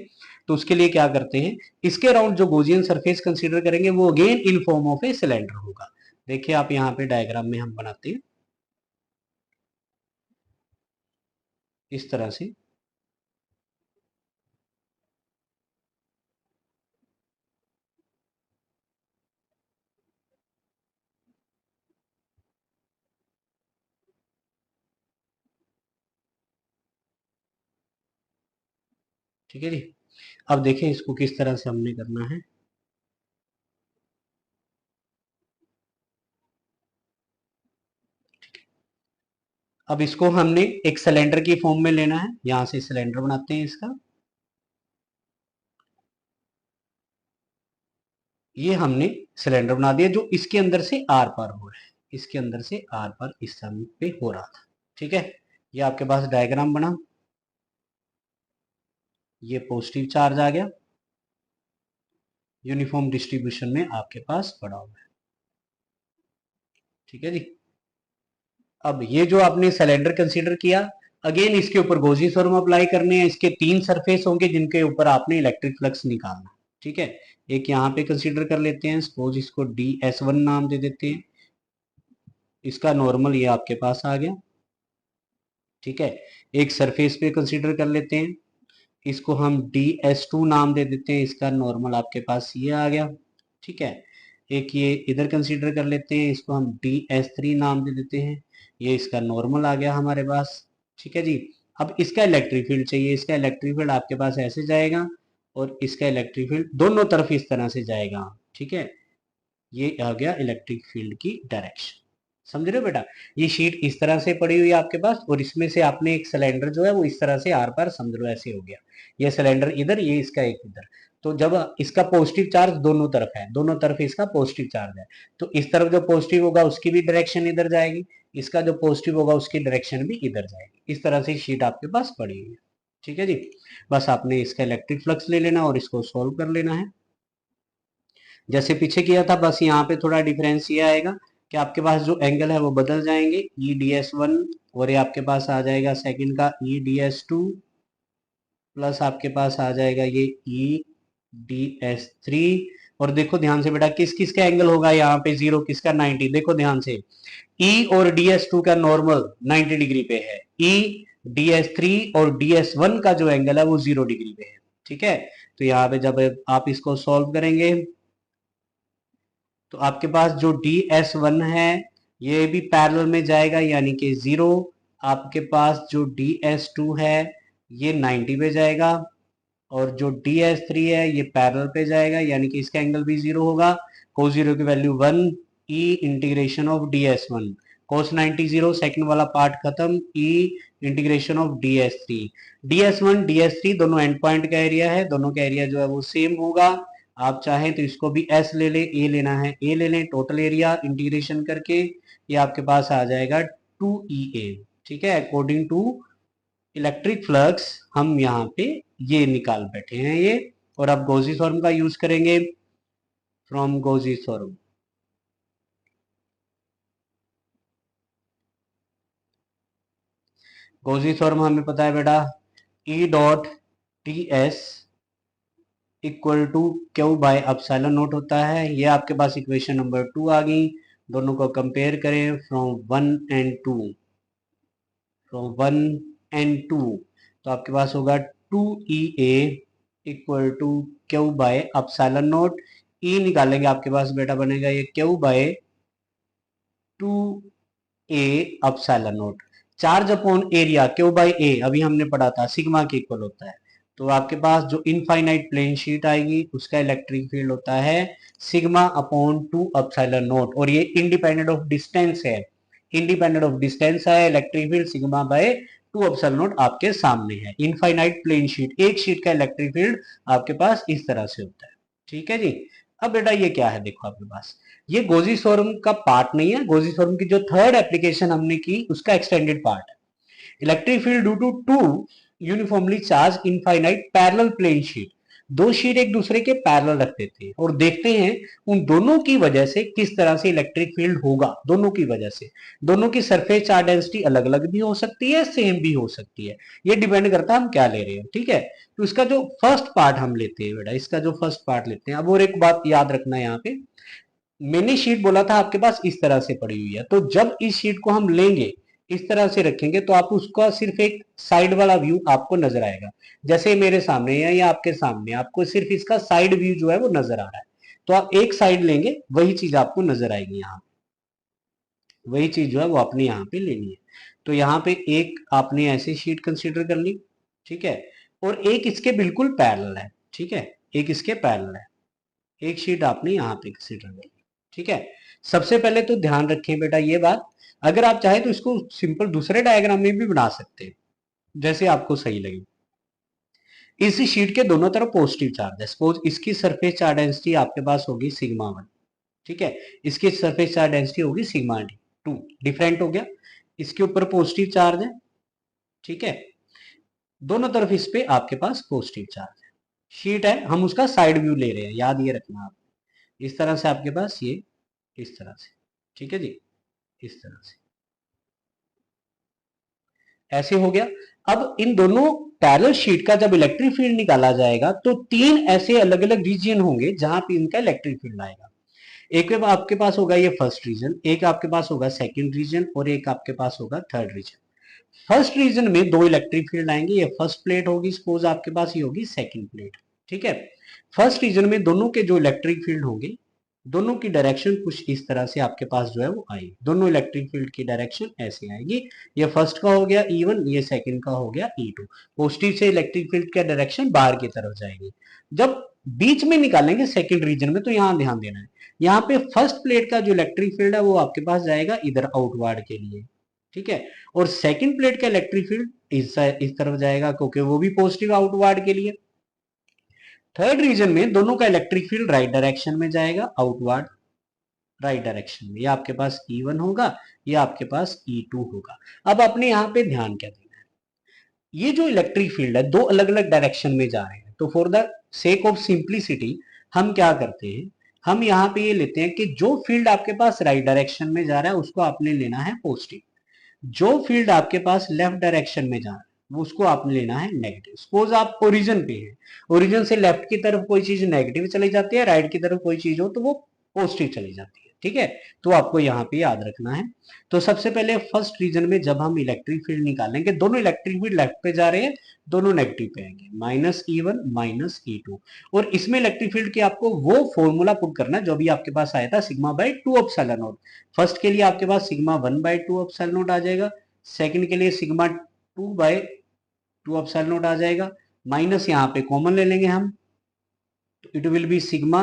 तो उसके लिए क्या करते हैं, इसके अराउंड जो गोजियन सरफेस कंसीडर करेंगे वो again in form of a cylinder होगा। देखिए आप यहाँ पे डायग्राम में हम बनाते हैं इस तरह से, ठीक है जी। अब देखें इसको किस तरह से हमने करना है। अब इसको हमने एक सिलेंडर की फॉर्म में लेना है, यहां से सिलेंडर बनाते हैं इसका, ये हमने सिलेंडर बना दिया जो इसके अंदर से आर पार हो रहा है, इसके अंदर से आर पार इस समय पे हो रहा था। ठीक है, ये आपके पास डायग्राम बना, ये पॉजिटिव चार्ज आ गया, यूनिफॉर्म डिस्ट्रीब्यूशन में आपके पास पड़ा हुआ है। ठीक है जी। अब ये जो आपने सिलेंडर कंसीडर किया, अगेन इसके ऊपर गॉसी थ्योरम अप्लाई करने हैं। इसके 3 सरफेस होंगे जिनके ऊपर आपने इलेक्ट्रिक फ्लक्स निकालना। ठीक है, एक यहाँ पे कंसीडर कर लेते हैं, सपोज इसको DS1 नाम दे देते हैं, इसका नॉर्मल ये आपके पास आ गया। ठीक है, एक सरफेस पे कंसीडर कर लेते हैं, इसको हम DS2 नाम दे देते हैं, इसका नॉर्मल आपके पास ये आ गया। ठीक है, एक ये इधर कंसीडर कर लेते हैं, इसको हम DS3 नाम दे देते हैं, ये इसका नॉर्मल आ गया हमारे पास। ठीक है जी। अब इसका इलेक्ट्रिक फील्ड चाहिए, इसका इलेक्ट्रिक फील्ड आपके पास ऐसे जाएगा और इसका इलेक्ट्रिक फील्ड दोनों तरफ इस तरह से जाएगा। ठीक है, ये आ गया इलेक्ट्रिक फील्ड की डायरेक्शन। समझ रहे हो बेटा, ये शीट इस तरह से पड़ी हुई है आपके पास और इसमें से आपने एक सिलेंडर जो है वो इस तरह से आर पार समझ लो ऐसे हो गया, ये सिलेंडर इधर, ये इसका एक इधर। तो जब इसका पॉजिटिव चार्ज दोनों तरफ है, दोनों तरफ इसका पॉजिटिव चार्ज है, तो इस तरफ जो पॉजिटिव होगा उसकी भी डायरेक्शन इधर जाएगी, इसका जो पॉजिटिव होगा उसकी डायरेक्शन भी इधर जाएगी। इस तरह से शीट आपके पास पड़ी हुई है। ठीक है जी, बस आपने इसका इलेक्ट्रिक फ्लक्स ले लेना और इसको सोल्व कर लेना है जैसे पीछे किया था। बस यहाँ पे थोड़ा डिफरेंस ये आएगा कि आपके पास जो एंगल है वो बदल जाएंगे, EDS1 और ये आपके पास आ जाएगा सेकंड का EDS2 प्लस आपके पास आ जाएगा ये EDS3। और देखो ध्यान से बेटा, किस किस का एंगल होगा यहाँ पे 0, किसका 90। देखो ध्यान से, E और DS2 का नॉर्मल 90 डिग्री पे है, EDS3 और DS1 का जो एंगल है वो 0 डिग्री पे है। ठीक है, तो यहाँ पे जब आप इसको सॉल्व करेंगे तो आपके पास जो DS1 है ये भी पैरेलल में जाएगा यानी कि 0। आपके पास जो DS2 है ये 90 पे जाएगा और जो DS3 है ये पैरेलल पे जाएगा यानी कि इसका एंगल भी 0 होगा। cos 0 की value 1, E integration of DS1, cos 90 0, second वाला पार्ट खत्म, E integration of DS3। DS1 DS3 दोनों एंड पॉइंट का एरिया है, दोनों का एरिया जो है वो सेम होगा। आप चाहें तो इसको भी S ले लें, A लेना है A ले लें, टोटल एरिया इंटीग्रेशन करके ये आपके पास आ जाएगा 2EA। ठीक है, अकॉर्डिंग टू इलेक्ट्रिक फ्लक्स हम यहाँ पे ये निकाल बैठे हैं ये। और अब गॉसी थ्योरम का यूज करेंगे, from Gauss theorem. Gauss theorem हमें पता है बेटा, E.TS equal to Q by epsilon naught होता है। ये आपके पास इक्वेशन नंबर 2 आ गई। दोनों को कंपेयर करें, फ्रॉम 1 एंड 2, फ्रॉम 1 एंड 2, तो आपके पास होगा 2EA equal to Q by epsilon not. E निकालेंगे आपके पास बेटा बनेगा ये Q by 2A epsilon not. Charge upon area Q by A अभी हमने पढ़ा था सिग्मा के इक्वल होता है। तो आपके पास जो इनफाइनाइट प्लेन शीट आएगी उसका इलेक्ट्रिक फील्ड होता है सिग्मा अपॉन 2 एप्सिलॉन नॉट और ये इंडिपेंडेंट ऑफ डिस्टेंस है, इंडिपेंडेंट ऑफ डिस्टेंस है। Electric field sigma bye 2 epsilon not आपके सामने है। इनफाइनाइट प्लेन शीट, एक शीट का इलेक्ट्रिक फील्ड आपके पास इस तरह से होता है। ठीक है जी। अब बेटा ये क्या है, देखो आपके पास ये गॉसी थ्योरम का पार्ट नहीं है, गॉसी थ्योरम की जो थर्ड एप्लीकेशन हमने की उसका एक्सटेंडेड पार्ट है। Electric field due to two uniformly charge infinite parallel plane sheet. दो शीट एक दूसरे के पैरेलल रखते थे और देखते हैं उन दोनों की वजह से किस तरह से इलेक्ट्रिक फील्ड होगा। दोनों की वजह से, दोनों की सरफेस चार्ज डेंसिटी अलग अलग भी हो सकती है, सेम भी हो सकती है, ये डिपेंड करता है हम क्या ले रहे हैं। ठीक है, तो इसका जो फर्स्ट पार्ट हम लेते हैं बेटा, इसका जो फर्स्ट पार्ट लेते हैं। अब और एक बात याद रखना है, यहाँ पे मैंने शीट बोला था आपके पास इस तरह से पड़ी हुई है, तो जब इस शीट को हम लेंगे इस तरह से रखेंगे तो आप उसका सिर्फ एक साइड वाला व्यू आपको नजर आएगा। जैसे मेरे सामने या आपके सामने आपको सिर्फ इसका साइड व्यू जो है वो नजर आ रहा है, तो आप एक साइड लेंगे वही चीज आपको नजर आएगी, यहाँ वही चीज जो है वो आपने यहाँ पे लेनी है। तो यहाँ पे एक आपने ऐसी शीट कंसिडर कर ली, ठीक है, और एक इसके बिल्कुल पैरेलल है। ठीक है, एक इसके पैरेलल है, एक शीट आपने यहाँ पे कंसिडर कर ली। ठीक है, सबसे पहले तो ध्यान रखें बेटा ये बात, अगर आप चाहे तो इसको सिंपल दूसरे डायग्राम में भी बना सकते हैं जैसे आपको सही लगे। इस शीट के दोनों तरफ पॉजिटिव चार्ज है। सपोज इसकी सरफेस चार्ज डेंसिटी आपके पास होगी सिग्मा 1, ठीक है, इसकी सरफेस चार्ज डेंसिटी होगी सिग्मा 2, डिफरेंट हो गया। इसके ऊपर पॉजिटिव चार्ज है, ठीक है, दोनों तरफ इस पे आपके पास पॉजिटिव चार्ज है। शीट है, हम उसका साइड व्यू ले रहे हैं, याद ये रखना आप। इस तरह से आपके पास ये, इस तरह से, ठीक है जी, इस तरह से ऐसे हो गया। अब इन दोनों पैरेलल शीट का जब इलेक्ट्रिक फील्ड निकाला जाएगा तो तीन ऐसे अलग अलग रीजन होंगे जहां पे इनका इलेक्ट्रिक फील्ड आएगा। एक में आपके पास होगा ये फर्स्ट रीजन, एक आपके पास होगा सेकंड रीजन, और एक आपके पास होगा थर्ड रीजन। फर्स्ट रीजन में दो इलेक्ट्रिक फील्ड आएंगे, ये फर्स्ट प्लेट होगी, सपोज आपके पास ये होगी सेकंड प्लेट, ठीक है। फर्स्ट रीजन में दोनों के जो इलेक्ट्रिक फील्ड होंगे, दोनों की डायरेक्शन कुछ इस तरह से आपके पास जो है वो आएगी, दोनों इलेक्ट्रिक फील्ड की डायरेक्शन ऐसे आएगी। ये फर्स्ट का हो गया E1, ये सेकंड का हो गया E2। पॉजिटिव से इलेक्ट्रिक फील्ड का डायरेक्शन बाहर की तरफ जाएगी। जब बीच में निकालेंगे सेकंड रीजन में, तो यहां ध्यान देना है, यहाँ पे फर्स्ट प्लेट का जो इलेक्ट्रिक फील्ड है वो आपके पास जाएगा इधर आउटवर्ड के लिए, ठीक है, और सेकंड प्लेट का इलेक्ट्रिक फील्ड इस तरफ जाएगा क्योंकि वो भी पॉजिटिव आउटवर्ड के लिए। थर्ड रीजन में दोनों का इलेक्ट्रिक फील्ड राइट डायरेक्शन में जाएगा, आउटवर्ड राइट डायरेक्शन में। ये आपके पास E1 होगा, ये आपके पास E2 होगा। अब आपने यहाँ पे ध्यान क्या देना है, ये जो इलेक्ट्रिक फील्ड है दो अलग अलग डायरेक्शन में जा रहे हैं, तो for the sake of simplicity हम क्या करते हैं, हम यहाँ पे ये लेते हैं कि जो फील्ड आपके पास राइट डायरेक्शन में जा रहा है उसको आपने लेना है पॉजिटिव, जो फील्ड आपके पास लेफ्ट डायरेक्शन में जा रहा है वो उसको आपने लेना है नेगेटिव। सपोज आप ओरिजिन पे हैं, ओरिजिन से लेफ्ट की तरफ कोई चीज नेगेटिव चली जाती है, राइट की तरफ कोई चीज हो तो वो पॉजिटिव चली जाती है, ठीक है, तो आपको यहाँ पे याद रखना है। तो सबसे पहले फर्स्ट रीजन में जब हम इलेक्ट्रिक फील्ड निकालेंगे, दोनों इलेक्ट्रिक फील्ड लेफ्ट पे जा रहे हैं, दोनों नेगेटिव पे आएंगे, -E1 -E2। और इसमें इलेक्ट्रिक फील्ड के आपको वो फॉर्मूला पुट करना है जो भी आपके पास आया था, sigma by 2 epsilon naught. First के लिए आपके पास सिग्मा 1 बाई 2 एप्सिलॉन नॉट आ जाएगा, सेकंड के लिए सिग्मा 2 बाई 2 एप्सिलॉन नॉट आ जाएगा, माइनस यहाँ पे कॉमन ले लेंगे हम, तो it will be sigma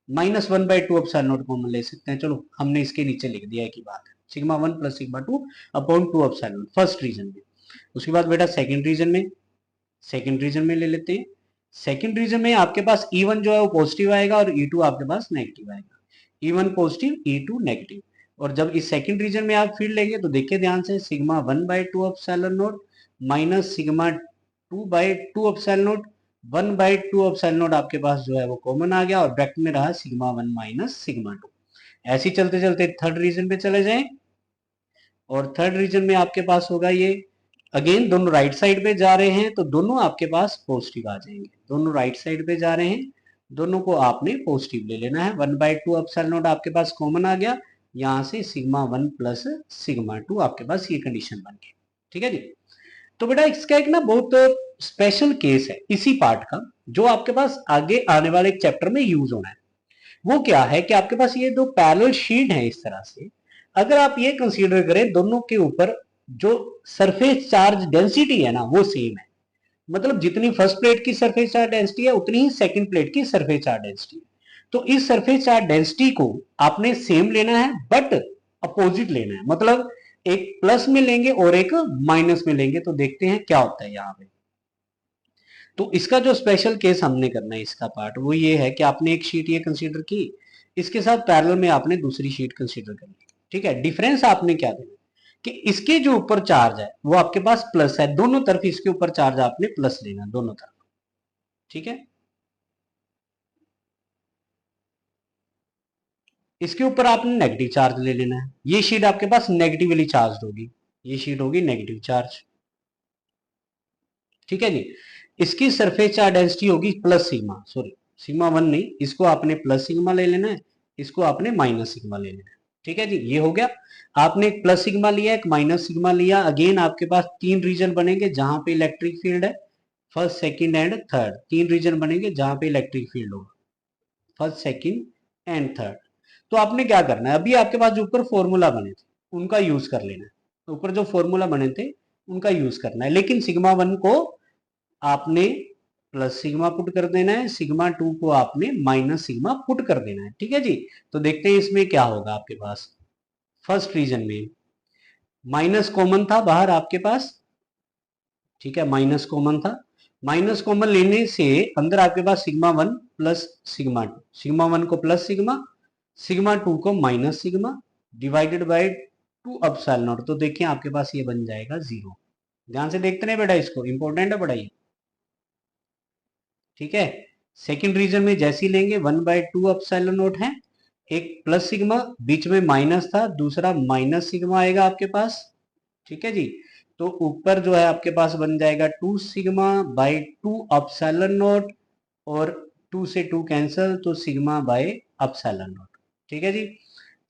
-1 by 2 epsilon not common ले सकते हैं, चलो हमने इसके नीचे लिख दिया, एक ही बात है, sigma 1 plus sigma 2 upon 2 epsilon naught first region में। उसके बाद बेटा सेकंड रीजन में ले लेते हैं। सेकंड रीजन में आपके पास E1 जो है वो पॉजिटिव आएगा और E2 आपके पास नेगेटिव आएगा, E1 पॉजिटिव E2 नेगेटिव। और जब इस सेकंड रीजन में आप फील्ड लेंगे तो देखिए ध्यान से, sigma 1 by 2 epsilon not minus sigma 2 by 2 epsilon not, 1 by 2 epsilon not आपके पास जो है वो कॉमन आ गया, और ब्रैकेट में रहा सिग्मा 1 माइनस सिग्मा 2। ऐसे चलते चलते थर्ड रीजन पे चले जाएं, और थर्ड रीजन में आपके पास होगा ये, अगेन दोनों राइट साइड पे जा रहे हैं तो दोनों आपके पास पॉजिटिव आ जाएंगे, दोनों राइट साइड पे जा रहे हैं, दोनों को आपने पॉजिटिव ले लेना है। 1 बाई 2 एप्सिलॉन नॉट आपके पास कॉमन आ गया, यहां से सिग्मा 1 प्लस सिग्मा 2 आपके पास ये कंडीशन बन गई, ठीक है जी। तो बेटा इसका एक ना बहुत स्पेशल केस है इसी पार्ट का, जो आपके पास आगे आने वाले चैप्टर में यूज होना है। वो क्या है कि आपके पास ये दो पैरेलल शीट है इस तरह से, अगर आप ये कंसीडर करें दोनों के ऊपर जो सरफेस चार्ज डेंसिटी है ना वो सेम है, मतलब जितनी फर्स्ट प्लेट की सरफेस चार्ज डेंसिटी है उतनी ही सेकंड प्लेट की सरफेस चार्ज डेंसिटी है। तो इस सरफेस चार्ज डेंसिटी को आपने सेम लेना है बट अपोजिट लेना है, मतलब एक प्लस में लेंगे और एक माइनस में लेंगे, तो देखते हैं क्या होता है यहाँ पे। तो इसका जो स्पेशल केस हमने करना है इसका पार्ट वो ये है कि आपने एक शीट ये कंसीडर की, इसके साथ पैरेलल में आपने दूसरी शीट कंसीडर कर ली, ठीक है। डिफरेंस आपने क्या देना कि इसके जो ऊपर चार्ज है वो आपके पास प्लस है, दोनों तरफ इसके ऊपर चार्ज आपने प्लस लेना दोनों तरफ, ठीक है। इसके ऊपर आपने नेगेटिव चार्ज ले लेना है, ये शीट आपके पास नेगेटिवली चार्ज होगी, ये शीट होगी नेगेटिव चार्ज, ठीक है जी। इसकी सरफेस चार्ज डेंसिटी होगी प्लस सिग्मा, सॉरी सिग्मा 1 नहीं, इसको आपने प्लस सिग्मा ले लेना है, इसको आपने माइनस सिग्मा ले लेना है, ठीक है जी। ये हो गया, आपने एक प्लस सिग्मा लिया एक माइनस सिग्मा लिया, अगेन आपके पास तीन रीजन बनेंगे जहां पे इलेक्ट्रिक फील्ड है, फर्स्ट सेकंड एंड थर्ड, तीन रीजन बनेंगे जहां पे इलेक्ट्रिक फील्ड होगा, फर्स्ट सेकंड एंड थर्ड। तो आपने क्या करना है, अभी आपके पास जो ऊपर फॉर्मूला बने थे उनका यूज कर लेना है, ऊपर जो फॉर्मूला बने थे उनका यूज करना है, लेकिन सिग्मा 1 को आपने प्लस सिग्मा पुट कर देना है, सिग्मा 2 को आपने माइनस सिग्मा पुट कर देना है, ठीक है जी। तो देखते हैं इसमें क्या होगा आपके पास। फर्स्ट रीजन में माइनस कॉमन था बाहर आपके पास, ठीक है, माइनस कॉमन था, माइनस कॉमन लेने से अंदर आपके पास सिग्मा 1 प्लस सिग्मा 2, सिग्मा 1 को प्लस सिग्मा, सिग्मा 2 को minus sigma divided by 2 epsilon not. तो देखिए आपके पास ये बन जाएगा 0। ध्यान से देखते नहीं बेटा, इसको इंपॉर्टेंट है पढ़ाई, ठीक है। सेकंड रीजन में जैसी लेंगे 1/2 एप्सिलॉन नॉट है, एक प्लस सिग्मा, बीच में माइनस था, दूसरा माइनस सिग्मा आएगा आपके पास, ठीक है जी। तो ऊपर जो है आपके पास बन जाएगा 2 सिग्मा बाई 2 एप्सिलॉन नॉट, और 2 से 2 कैंसल, तो सिग्मा बाय एप्सिलॉन नॉट, ठीक है जी।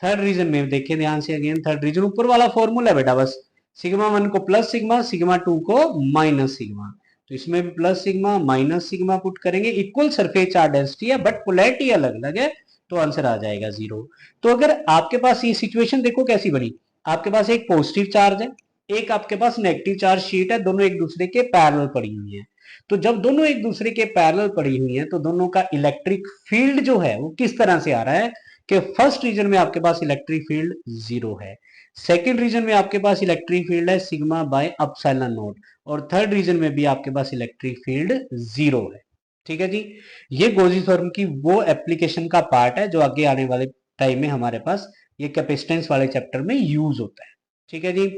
थर्ड रीजन में देखिए ध्यान से, अगेन थर्ड रीजन ऊपर वाला फॉर्मूला है बेटा, बस सिग्मा 1 को प्लस सिग्मा, सिग्मा 2 को माइनस सिग्मा, तो इसमें भी plus sigma minus sigma put करेंगे, इक्वल सरफेस चार्ज डेंसिटी है बट पोलैरिटी अलग अलग है, तो आंसर आ जाएगा 0। तो अगर आपके पास ये सिचुएशन देखो कैसी बनी, आपके पास एक पॉजिटिव चार्ज है, एक आपके पास नेगेटिव चार्ज शीट है, दोनों एक दूसरे के पैरेलल पड़ी हुई है। तो जब दोनों एक दूसरे के पैरेलल पड़ी हुई है तो दोनों का इलेक्ट्रिक फील्ड जो है वो किस तरह से आ रहा है कि फर्स्ट रीजन में आपके पास इलेक्ट्रिक फील्ड 0 है, सेकंड रीजन में आपके पास इलेक्ट्रिक फील्ड है सिग्मा बाय एप्सिलॉन नॉट, और थर्ड रीजन में भी आपके पास इलेक्ट्रिक फील्ड 0 है, ठीक है जी। ये गोजी थ्योरम की वो एप्लीकेशन का पार्ट है जो आगे आने वाले टाइम में हमारे पास ये कैपेसिटेंस वाले चैप्टर में यूज होता है, ठीक है जी।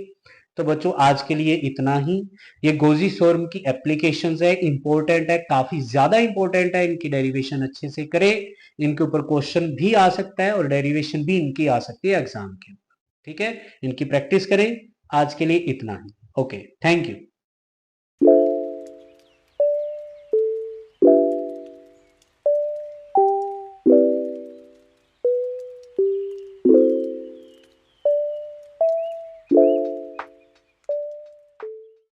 तो बच्चों आज के लिए इतना ही। ये गोजी थ्योरम की एप्लीकेशंस है, इंपॉर्टेंट है, काफी ज्यादा इंपॉर्टेंट है, इनकी डेरिवेशन अच्छे से करें, इनके ऊपर क्वेश्चन भी आ सकता है और डेरिवेशन भी इनकी आ सकती है एग्जाम के, ठीक है। इनकी प्रैक्टिस करें। आज के लिए इतना ही। Okay, thank you.